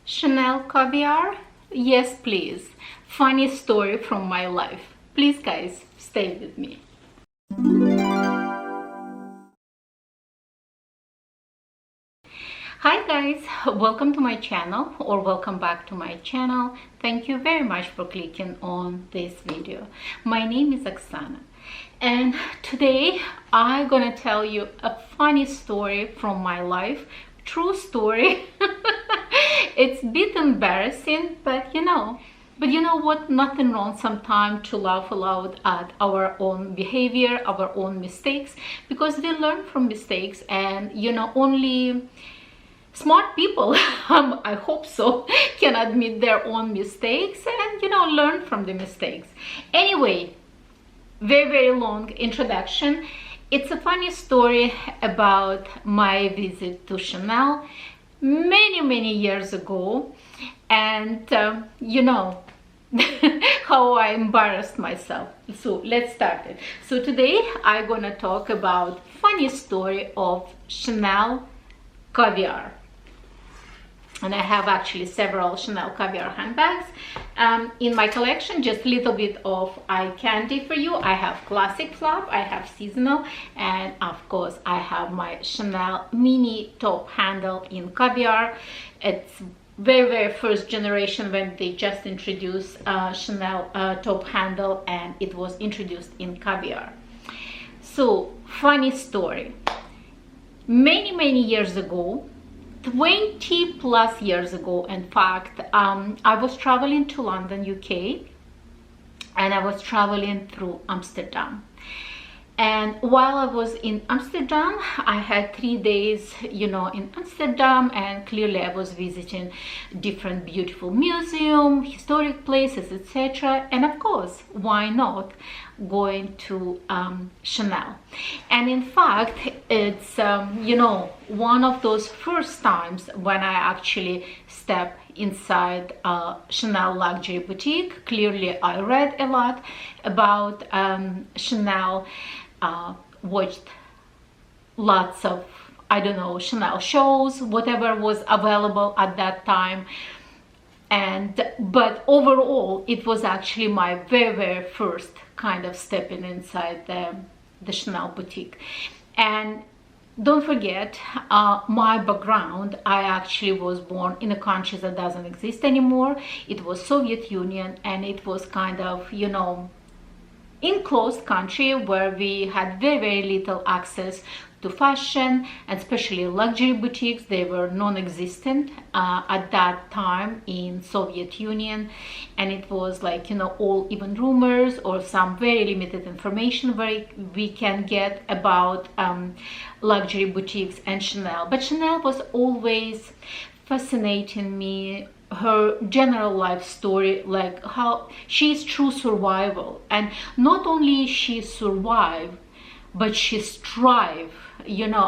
Chanel Caviar? Yes, please. Funny story from my life. Please, guys, stay with me. Hi guys, welcome to my channel, or welcome back to my channel. Thank you very much for clicking on this video. My name is Oksana, and today I'm gonna tell you a funny story from my life. True story. It's a bit embarrassing, but you know what, nothing wrong sometimes to laugh aloud at our own behavior, our own mistakes, because we learn from mistakes, and only smart people, I hope so, can admit their own mistakes and learn from the mistakes. Anyway, very long introduction. It's a funny story about my visit to Chanel many years ago, and how I embarrassed myself. So let's start it. So today I'm gonna talk about funny story of Chanel Caviar. And I have actually several Chanel Caviar handbags in my collection. Just a little bit of eye candy for you. I have classic flap, I have seasonal, and of course I have my Chanel mini top handle in Caviar. It's very first generation when they just introduced Chanel top handle, and it was introduced in Caviar. So funny story. Many years ago, 20 plus years ago, in fact, I was traveling to London, UK, and I was traveling through Amsterdam. And while I was in Amsterdam, I had 3 days, in Amsterdam, and clearly I was visiting different beautiful museums, historic places, etc. And of course, why not going to Chanel? And in fact, it's one of those first times when I actually stepped inside Chanel luxury boutique. Clearly I read a lot about Chanel, watched lots of Chanel shows, whatever was available at that time, but overall it was actually my very first kind of stepping inside the Chanel boutique. And don't forget, my background, I actually was born in a country that doesn't exist anymore. It was Soviet Union, and it was kind of enclosed country where we had very little access to fashion, and especially luxury boutiques. They were non-existent at that time in Soviet Union, and it was like all even rumors or some very limited information where we can get about luxury boutiques and Chanel. But Chanel was always fascinating me. Her general life story, like how she's true survival, and not only she survived, but she thrived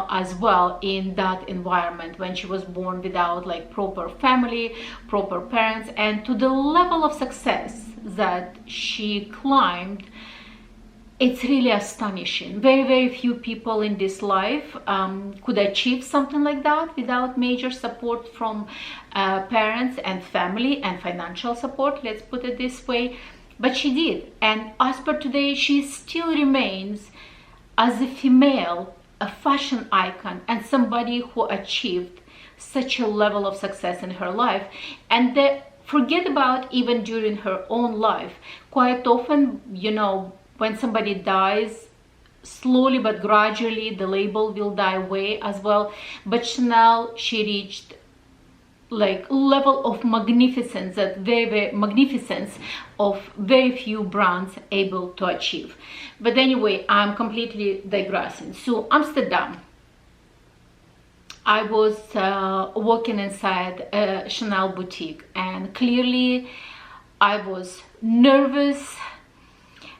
as well in that environment when she was born without like proper family, proper parents, and to the level of success that she climbed. It's really astonishing. Very few people in this life could achieve something like that without major support from parents and family and financial support, let's put it this way. But she did, and as per today, she still remains as a female, a fashion icon, and somebody who achieved such a level of success in her life. And forget about even during her own life. Quite often, when somebody dies, slowly but gradually the label will die away as well. But Chanel, she reached like level of magnificence, that very magnificence of very few brands able to achieve. But anyway, I'm completely digressing. So Amsterdam, I was walking inside a Chanel boutique, and clearly I was nervous.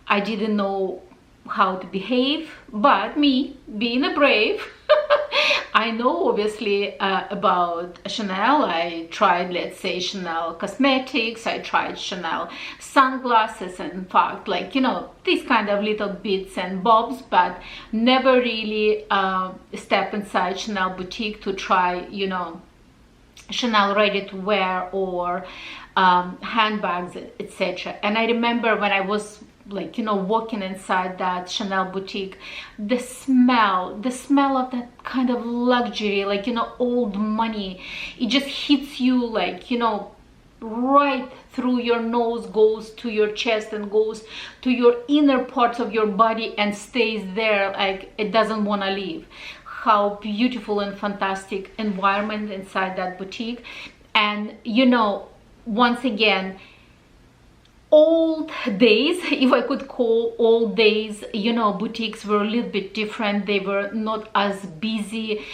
I didn't know how to behave, but me being a brave, I know obviously about Chanel. I tried, let's say, Chanel cosmetics, I tried Chanel sunglasses, and in fact, like, these kind of little bits and bobs, but never really step inside Chanel boutique to try, Chanel ready-to-wear or handbags, etc. And I remember when I was like, you know, walking inside that Chanel boutique, the smell of that kind of luxury, like, you know, old money, it just hits you like, you know, right through your nose, goes to your chest and goes to your inner parts of your body and stays there, like it doesn't want to leave. How beautiful and fantastic environment inside that boutique. And you know, once again, old days, if I could call old days, you know, boutiques were a little bit different. They were not as busy,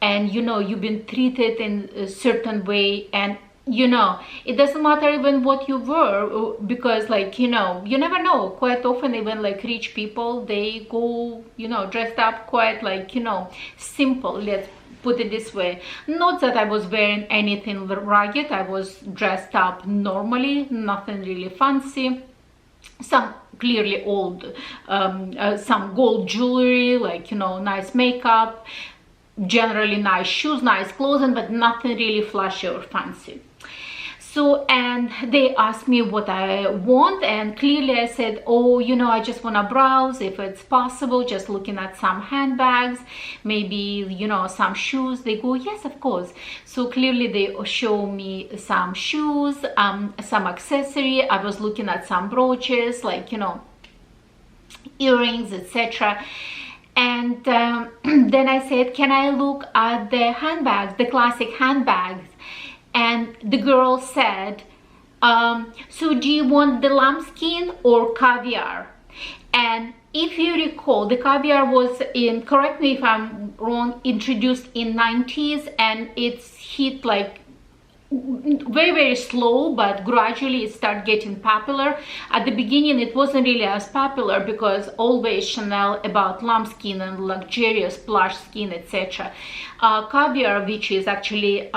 and you know, you've been treated in a certain way, and you know, it doesn't matter even what you were, because like, you know, you never know. Quite often even like rich people, they go, you know, dressed up quite like, you know, simple, let's put it this way. Not that I was wearing anything ragged, I was dressed up normally, nothing really fancy. Some clearly old, some gold jewelry, like, you know, nice makeup, generally nice shoes, nice clothing, but nothing really flashy or fancy. So, and they asked me what I want, and clearly I said, oh, you know, I just want to browse if it's possible, just looking at some handbags, maybe, you know, some shoes. They go, yes, of course. So clearly they show me some shoes, some accessory. I was looking at some brooches, like, you know, earrings, etc. And then I said, can I look at the handbags, the classic handbags? And the girl said, so do you want the lambskin or caviar? And if you recall, the caviar was in, correct me if I'm wrong, introduced in 90s, and it's hit like very, very slow, but gradually it started getting popular. At the beginning it wasn't really as popular because always Chanel about lambskin and luxurious plush skin, etc. Caviar, which is actually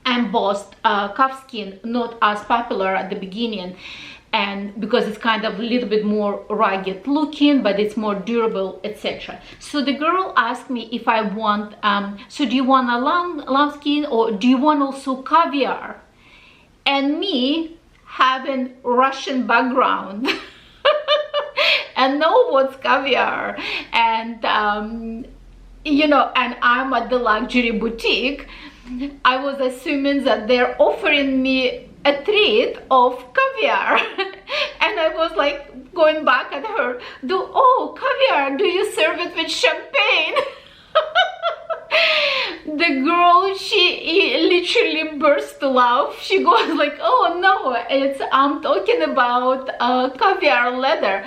embossed calf skin, not as popular at the beginning, and because it's kind of a little bit more rugged looking, but it's more durable, etc. So the girl asked me if I want, so do you want a lambskin or do you want also caviar? And me having Russian background and know what's caviar, and you know, and I'm at the luxury boutique, I was assuming that they're offering me a treat of caviar. And I was like going back at her, oh, caviar, do you serve it with champagne? The girl, she literally burst to laugh. She goes like, oh no, I'm talking about caviar leather.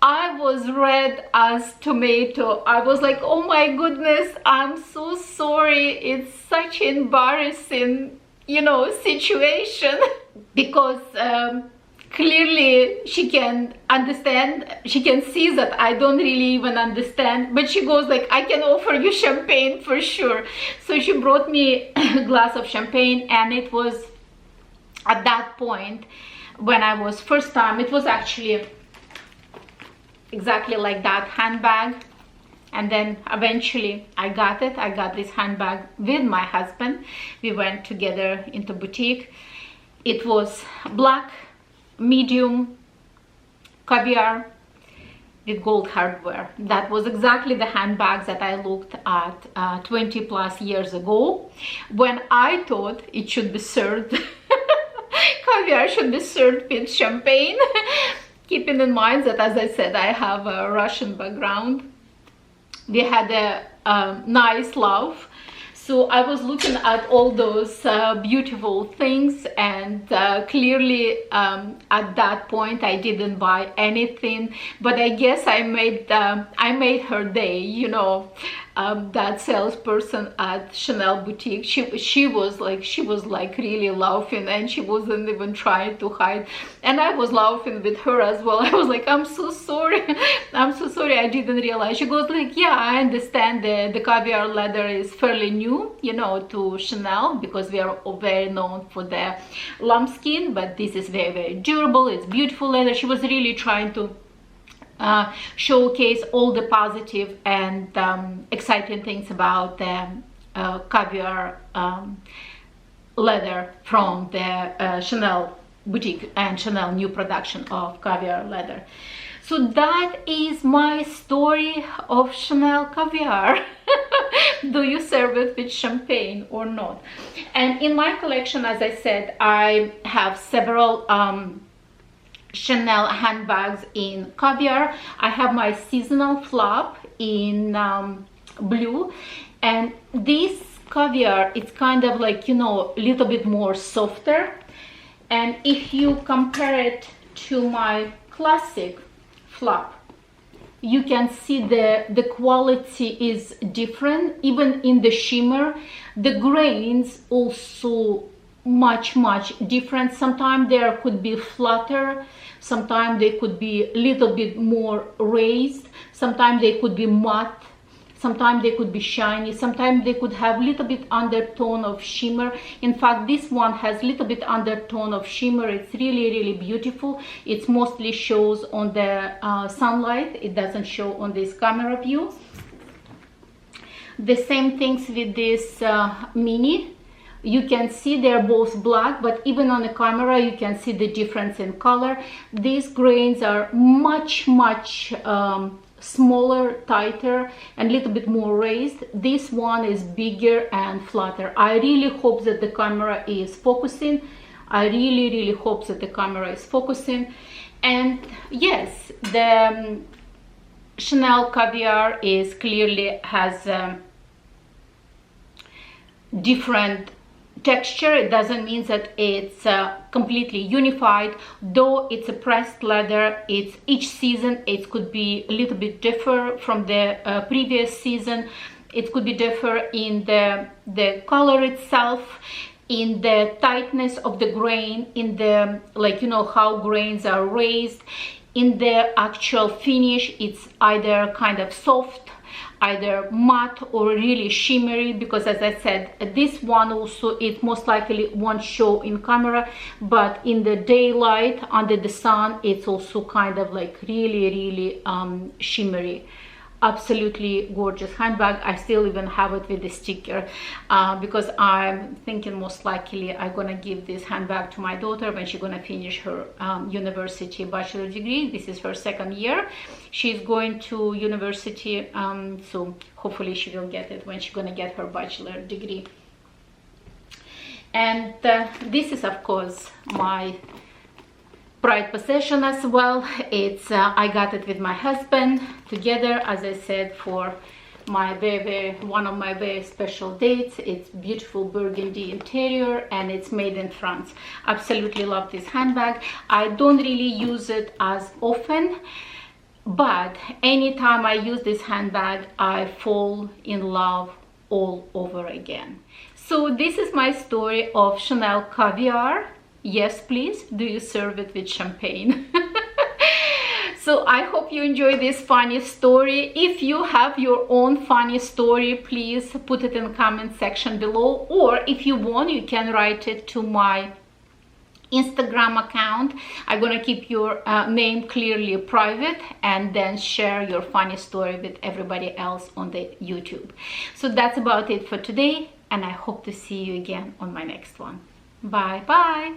I was red as tomato. I was like, oh my goodness, I'm so sorry. It's such embarrassing, you know, situation. Because clearly she can understand, she can see that I don't really even understand, but she goes like, I can offer you champagne for sure. So she brought me a glass of champagne, and it was at that point when I was first time, it was actually exactly like that handbag. And then eventually I got this handbag with my husband. We went together into boutique. It was black, medium, caviar with gold hardware. That was exactly the handbags that I looked at 20 plus years ago, when I thought it should be served caviar should be served with champagne. Keeping in mind that, as I said, I have a Russian background. We had a nice love. So I was looking at all those beautiful things, and clearly at that point I didn't buy anything, but I guess I made her day, you know. That salesperson at Chanel boutique, she was like really laughing, and she wasn't even trying to hide, and I was laughing with her as well. I was like, I'm so sorry, I'm so sorry, I didn't realize. She goes like, yeah, I understand the caviar leather is fairly new, you know, to Chanel, because we are very known for the lambskin, but this is very, very durable, it's beautiful leather. She was really trying to showcase all the positive and exciting things about the caviar leather from the Chanel boutique and Chanel new production of Caviar leather. So that is my story of Chanel Caviar. Do you serve it with champagne or not? And in my collection, as I said, I have several Chanel handbags in Caviar. I have my seasonal flap in blue, and this Caviar, it's kind of like, you know, a little bit more softer. And if you compare it to my classic flap, you can see the quality is different. Even in the shimmer, the grains also much different. Sometimes there could be flatter, sometimes they could be a little bit more raised, sometimes they could be matte, sometimes they could be shiny, sometimes they could have a little bit undertone of shimmer. In fact, this one has a little bit undertone of shimmer. It's really beautiful. It mostly shows on the sunlight. It doesn't show on this camera view. The same things with this mini. You can see they're both black, but even on the camera you can see the difference in color. These grains are much smaller, tighter, and a little bit more raised. This one is bigger and flatter. I really hope that the camera is focusing. I really hope that the camera is focusing. And yes, the Chanel Caviar is clearly has different texture. It doesn't mean that it's completely unified, though it's a pressed leather. It's each season it could be a little bit different from the previous season. It could be different in the color itself, in the tightness of the grain, in the, like, you know, how grains are raised, in the actual finish. It's either kind of soft, either matte, or really shimmery, because as I said, this one also, it most likely won't show in camera, but in the daylight under the sun, it's also kind of like really shimmery. Absolutely gorgeous handbag. I still even have it with the sticker because I'm thinking most likely I'm gonna give this handbag to my daughter when she's gonna finish her university bachelor degree. This is her second year. She's going to university, so hopefully she will get it when she's gonna get her bachelor degree. And this is of course my pride possession as well. It's I got it with my husband together, as I said, for my one of my very special dates. It's beautiful burgundy interior and it's made in France. Absolutely love this handbag. I don't really use it as often, but anytime I use this handbag, I fall in love all over again. So this is my story of Chanel Caviar. Yes, please, do you serve it with champagne? So I hope you enjoy this funny story. If you have your own funny story, please put it in the comment section below, or if you want, you can write it to my Instagram account. I'm gonna keep your name clearly private and then share your funny story with everybody else on the YouTube. So that's about it for today, and I hope to see you again on my next one. Bye bye.